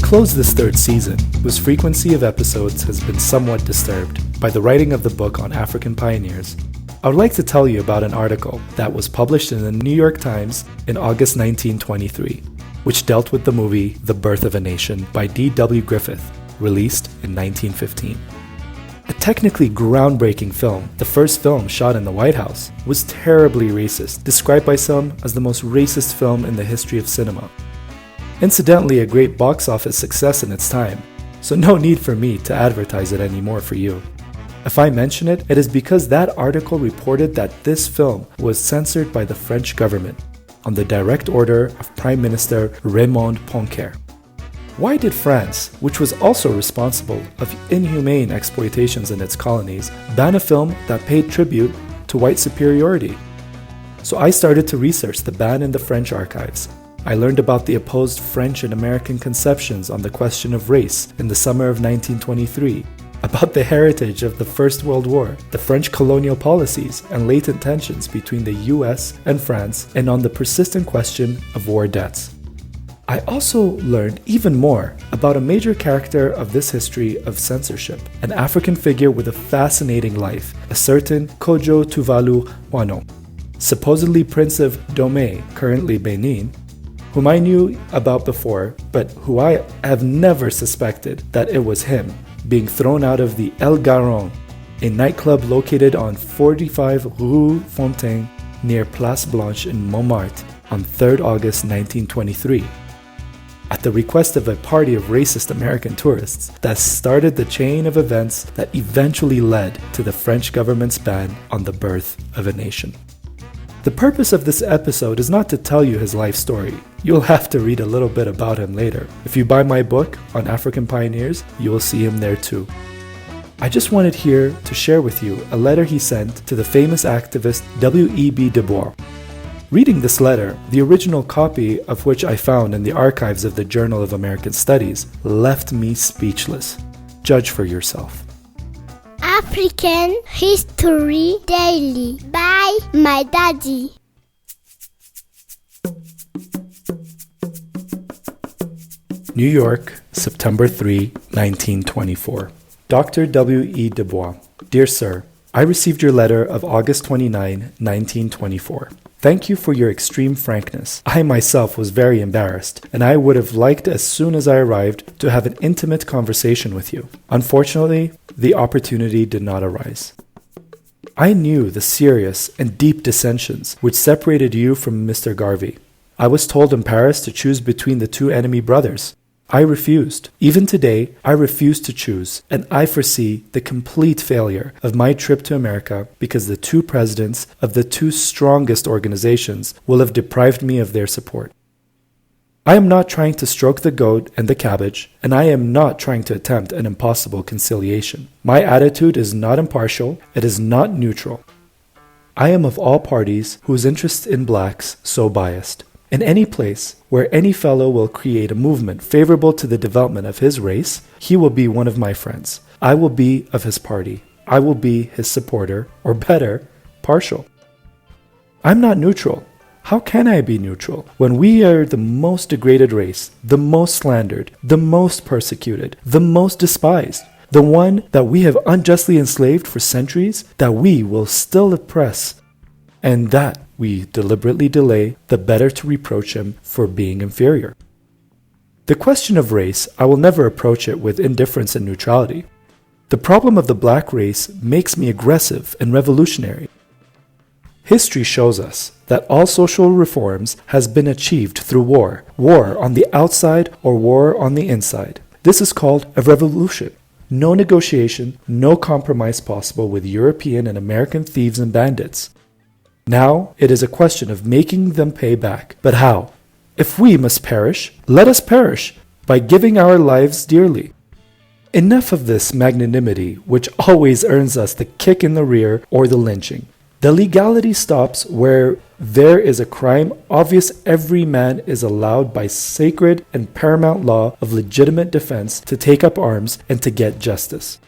close this third season, whose frequency of episodes has been somewhat disturbed by the writing of the book on African pioneers, I would like to tell you about an article that was published in the New York Times in August 1923, which dealt with the movie The Birth of a Nation by D.W. Griffiths, released in 1915. A technically groundbreaking film, the first film shot in the White House, was terribly racist, described by some as the most racist film in the history of cinema. Incidentally, a great box office success in its time, so no need for me to advertise it anymore for you. If I mention it, it is because that article reported that this film was censored by the French government on the direct order of Prime Minister Raymond Poincaré. Why did France, which was also responsible of inhumane exploitations in its colonies, ban a film that paid tribute to white superiority? So I started to research the ban in the French archives. I learned about the opposed French and American conceptions on the question of race in the summer of 1923, about the heritage of the First World War, the French colonial policies and latent tensions between the US and France, and on the persistent question of war debts. I also learned even more about a major character of this history of censorship, an African figure with a fascinating life, a certain Kojo T Houenou, supposedly Prince of Dahomey, currently Benin, whom I knew about before, but who I have never suspected that it was him, being thrown out of the El Garon, a nightclub located on 45 Rue Fontaine near Place Blanche in Montmartre on 3rd August 1923. At the request of a party of racist American tourists that started the chain of events that eventually led to the French government's ban on the birth of a nation. The purpose of this episode is not to tell you his life story. You'll have to read a little bit about him later. If you buy my book on African pioneers, you will see him there too. I just wanted here to share with you a letter he sent to the famous activist W.E.B. Du Bois. Reading this letter, the original copy of which I found in the archives of the Journal of American Studies, left me speechless. Judge for yourself. African History Daily by my daddy. New York, September 3, 1924. Dr. W.E. Du Bois. Dear Sir, I received your letter of August 29, 1924. Thank you for your extreme frankness. I myself was very embarrassed, and I would have liked as soon as I arrived to have an intimate conversation with you. Unfortunately, the opportunity did not arise. I knew the serious and deep dissensions which separated you from Mr. Garvey. I was told in Paris to choose between the two enemy brothers. I refused. Even today, I refuse to choose, and I foresee the complete failure of my trip to America because the two presidents of the two strongest organizations will have deprived me of their support. I am not trying to stroke the goat and the cabbage, and I am not trying to attempt an impossible conciliation. My attitude is not impartial, it is not neutral. I am of all parties whose interest in blacks so biased. In any place where any fellow will create a movement favorable to the development of his race, he will be one of my friends. I will be of his party. I will be his supporter, or better, partial. I'm not neutral. How can I be neutral when we are the most degraded race, the most slandered, the most persecuted, the most despised, the one that we have unjustly enslaved for centuries, that we will still oppress, and that we deliberately delay, the better to reproach him for being inferior. The question of race, I will never approach it with indifference and neutrality. The problem of the black race makes me aggressive and revolutionary. History shows us that all social reforms has been achieved through war on the outside or war on the inside. This is called a revolution. No negotiation, no compromise possible with European and American thieves and bandits. Now it is a question of making them pay back. But how? If we must perish, let us perish by giving our lives dearly. Enough of this magnanimity which always earns us the kick in the rear or the lynching. The legality stops where there is a crime obvious every man is allowed by sacred and paramount law of legitimate defense to take up arms and to get justice.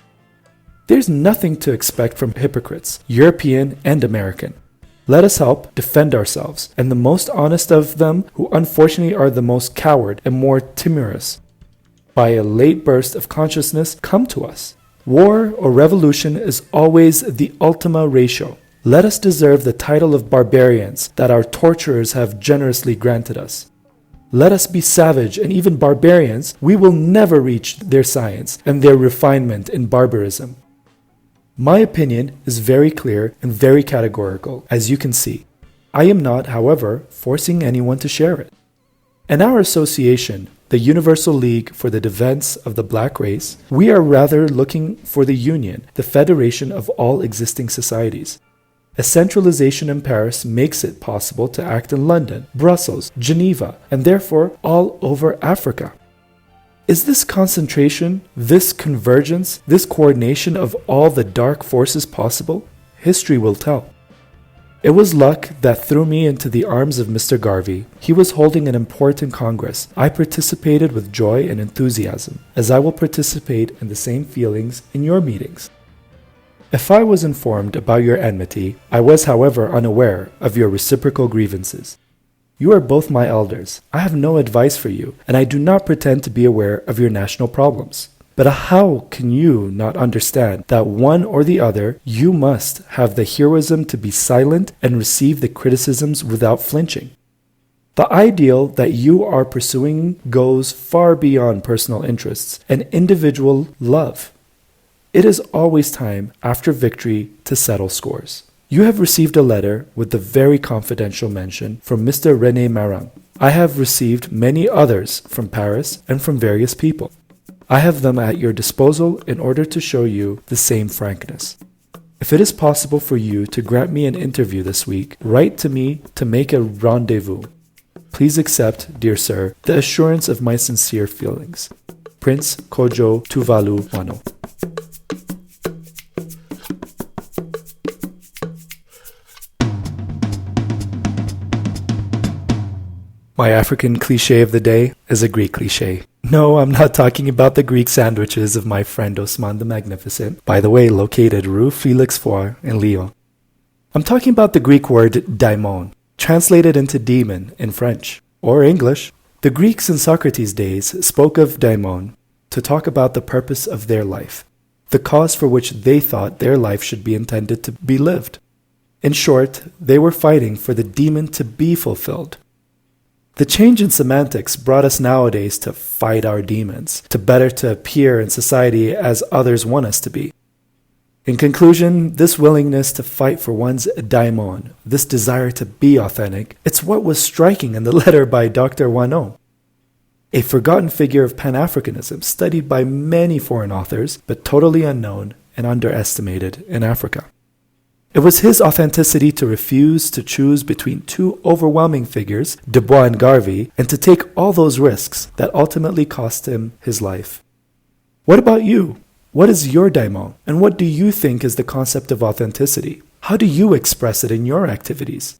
There's nothing to expect from hypocrites, European and American. Let us help defend ourselves, and the most honest of them, who unfortunately are the most coward and more timorous. by a late burst of consciousness, come to us. War or revolution is always the ultima ratio. Let us deserve the title of barbarians that our torturers have generously granted us. Let us be savage and even barbarians, we will never reach their science and their refinement in barbarism. My opinion is very clear and very categorical, as you can see. I am not, however, forcing anyone to share it. In our association, the Universal League for the Defense of the Black Race, we are rather looking for the union, the federation of all existing societies. A centralization in Paris makes it possible to act in London, Brussels, Geneva, and therefore all over Africa. Is this concentration, this convergence, this coordination of all the dark forces possible? History will tell. It was luck that threw me into the arms of Mr. Garvey. He was holding an important congress. I participated with joy and enthusiasm, as I will participate in the same feelings in your meetings. If I was informed about your enmity, I was, however, unaware of your reciprocal grievances. You are both my elders. I have no advice for you, and I do not pretend to be aware of your national problems. But how can you not understand that one or the other, you must have the heroism to be silent and receive the criticisms without flinching? The ideal that you are pursuing goes far beyond personal interests and individual love. It is always time, after victory, to settle scores. You have received a letter with the very confidential mention from Mr. René Marin. I have received many others from Paris and from various people. I have them at your disposal in order to show you the same frankness. If it is possible for you to grant me an interview this week, write to me to make a rendezvous. Please accept, dear sir, the assurance of my sincere feelings. Prince Kojo T Houenou. My African cliché of the day is a Greek cliché. No, I'm not talking about the Greek sandwiches of my friend Osman the Magnificent, by the way located Rue Félix Faure in Lyon. I'm talking about the Greek word daimon, translated into demon in French or English. The Greeks in Socrates' days spoke of daimon to talk about the purpose of their life, the cause for which they thought their life should be intended to be lived. In short, they were fighting for the demon to be fulfilled. The change in semantics brought us nowadays to fight our demons, to better to appear in society as others want us to be. In conclusion, this willingness to fight for one's daimon, this desire to be authentic, it's what was striking in the letter by Dr. Houenou, a forgotten figure of Pan-Africanism studied by many foreign authors, but totally unknown and underestimated in Africa. It was his authenticity to refuse to choose between two overwhelming figures, Dubois and Garvey, and to take all those risks that ultimately cost him his life. What about you? What is your daimon? And what do you think is the concept of authenticity? How do you express it in your activities?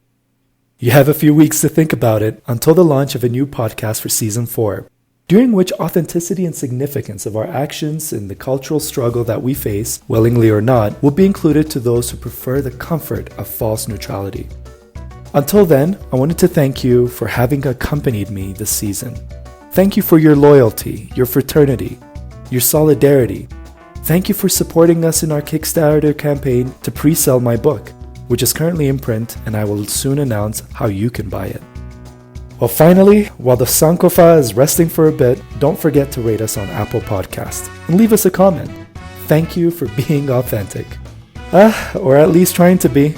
You have a few weeks to think about it until the launch of a new podcast for Season 4. During which authenticity and significance of our actions in the cultural struggle that we face, willingly or not, will be included to those who prefer the comfort of false neutrality. Until then, I wanted to thank you for having accompanied me this season. Thank you for your loyalty, your fraternity, your solidarity. Thank you for supporting us in our Kickstarter campaign to pre-sell my book, which is currently in print, and I will soon announce how you can buy it. Well, finally, while the Sankofa is resting for a bit, don't forget to rate us on Apple Podcasts and leave us a comment. Thank you for being authentic. Or at least trying to be.